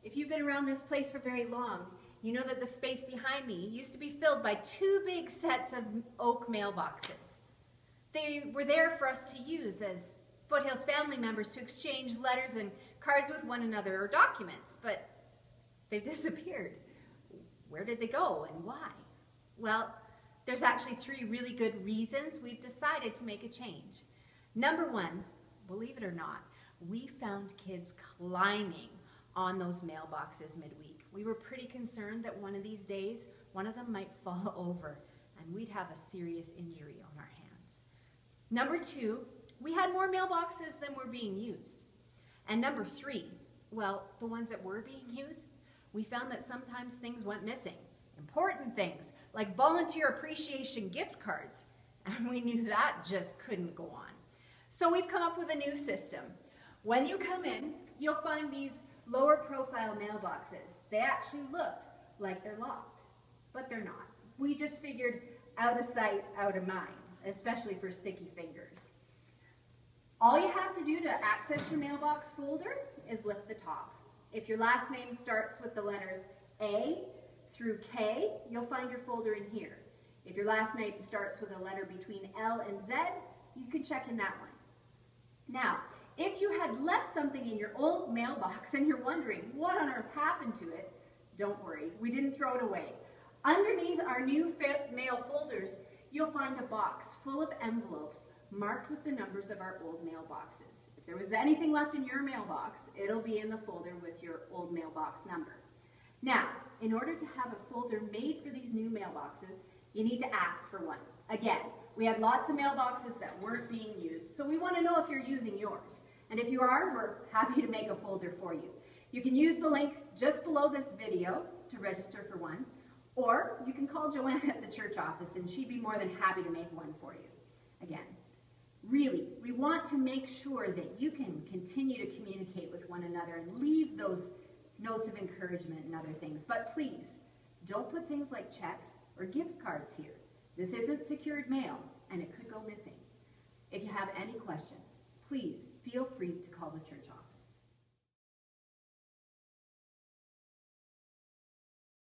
If you've been around this place for very long, you know that the space behind me used to be filled by 2 big sets of oak mailboxes. They were there for us to use as Foothills family members to exchange letters and cards with one another or documents, but they've disappeared. Where did they go and why? Well, there's actually 3 really good reasons we've decided to make a change. Number 1, believe it or not, we found kids climbing on those mailboxes midweek. We were pretty concerned that one of these days, one of them might fall over and we'd have a serious injury on our hands. Number 2, we had more mailboxes than were being used. And number 3, well, the ones that were being used, we found that sometimes things went missing. Important things like volunteer appreciation gift cards. And we knew that just couldn't go on. So we've come up with a new system. When you come in, you'll find these lower profile mailboxes. They actually look like they're locked, but they're not. We just figured out of sight, out of mind, especially for sticky fingers. All you have to do to access your mailbox folder is lift the top. If your last name starts with the letters A through K, you'll find your folder in here. If your last name starts with a letter between L and Z, you can check in that one. Now, if you had left something in your old mailbox and you're wondering what on earth happened to it, don't worry, we didn't throw it away. Underneath our new mail folders, you'll find a box full of envelopes marked with the numbers of our old mailboxes. If there was anything left in your mailbox, it'll be in the folder with your old mailbox number. Now, in order to have a folder made for these new mailboxes, you need to ask for one. Again, we had lots of mailboxes that weren't being used, so we want to know if you're using yours. And if you are, we're happy to make a folder for you. You can use the link just below this video to register for one, or you can call Joanne at the church office and she'd be more than happy to make one for you. Again, really, we want to make sure that you can continue to communicate with one another and leave those notes of encouragement and other things. But please, don't put things like checks or gift cards here. This isn't secured mail and it could go missing. If you have any questions, please feel free to call the church office.